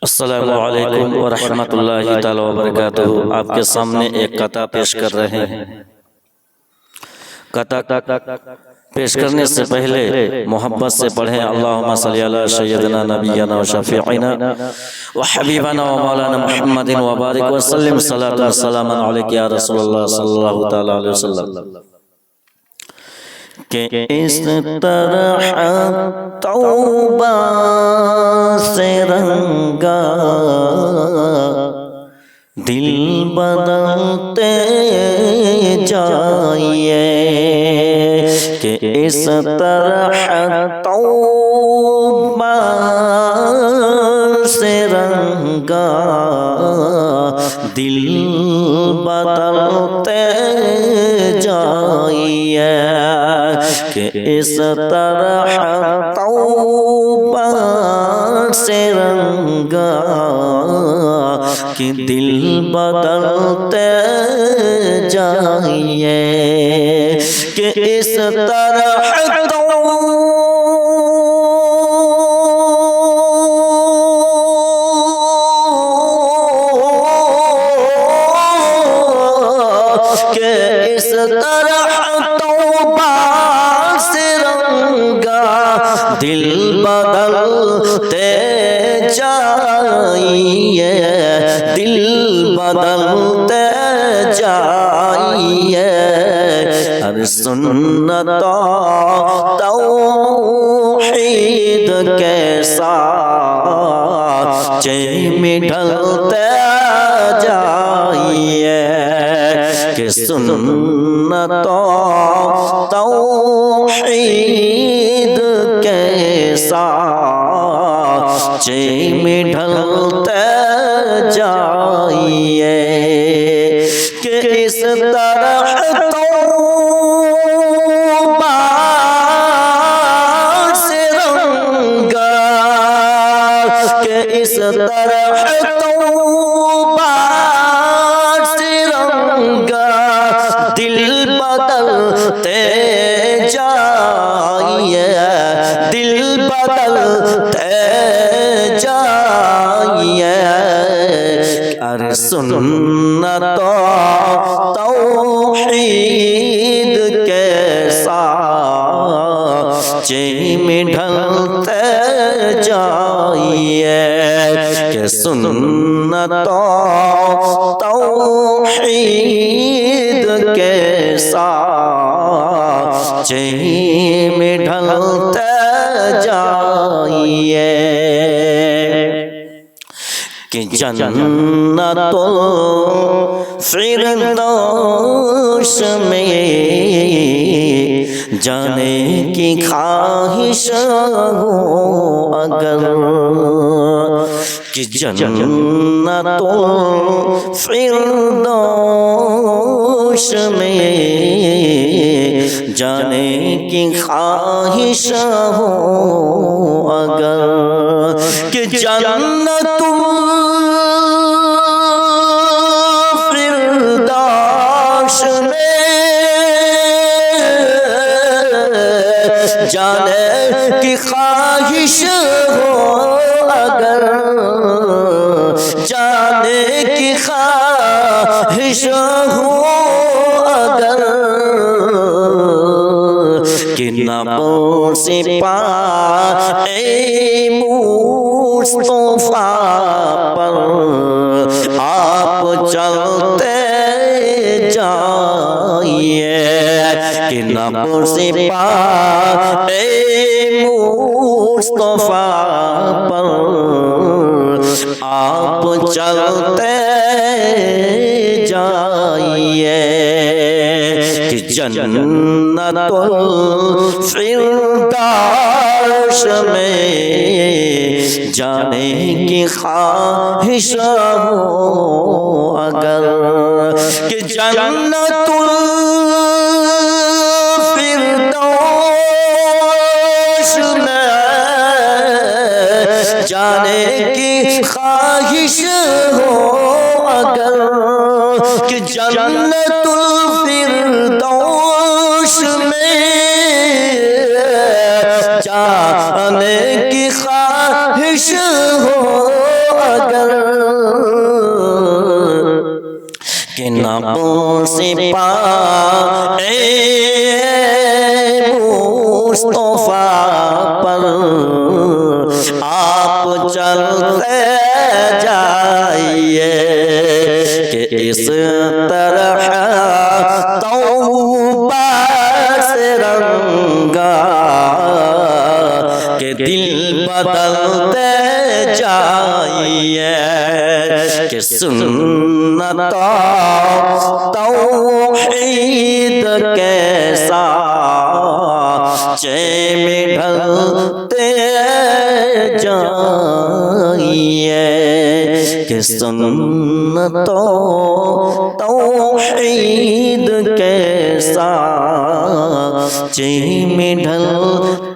السلام علیکم ورحمۃ اللہ تعالی وبرکاتہ۔ آپ کے سامنے ایک قطعہ پیش کر رہے ہیں۔ قطعہ پیش کرنے سے پہلے محبت سے پڑھیں اللہم صلی علی سیدنا نبینا و شفیعنا و حبیبنا و مولانا محمد و بارک وسلم صلاۃ و سلام علیک یا رسول اللہ صلی اللہ تعالی علیہ وسلم۔ کہ اس طرح توبہ سے رنگا دل بدلتے جائیے، کہ اس طرح توبہ سے رنگا دل بدلتے جائیے، کہ اس طرح توبہ سے رنگا کہ دل بدلتے جائیے، کہ اس طرح دل بدلتے جائیے، دل بدلتے جائیے، ہر سنت توحید کے ساتھ میں ڈھلتے جائیے، کہ سنت توحید کے ساتھ میں ڈھلتے جائیے، کہ اس طرح توبہ سے رنگا، کہ اس طرح توبہ سے رنگا دل بدلتے جائیے، دل بدلتے جائیے، ارے سنت توحید کے ساتھ میں ڈھلتے جائیے، کہ سنت توحید کے ساتھ میں ڈھلتے جائیے، کہ جنت الفردوس میں جانے کی خواہش ہو اگر، کہ جنت الفردوس میں جانے کی خواہش ہو اگر، کہ جنت الفردوس میں جانے کی خواہش ہو اگر، جانے کی خواہش ہو اگر، کہ نبض سے پائے مصطفیٰ پر آپ چلتے جائیے، کہ نبض سے پائے مصطفیٰ پر آپ چلتے جائیے، کہ جنت الفردوس میں جانے کی خواہش ہو اگر، کہ جنت الفردوس میں جانے کی خواہش ہو اگر، کہ جنت الفردوس میں جانے کی خواہش ہو نب سپاہ مصطفیٰ پر آپ چلتے جائیے کہ اس طرح توبہ سے رنگا کہ دل بدلتے جائیے کہ سنت توحید کے سانچے میں ڈھلتے جائیے کہ سنت توحید کے سانچے میں ڈھلتے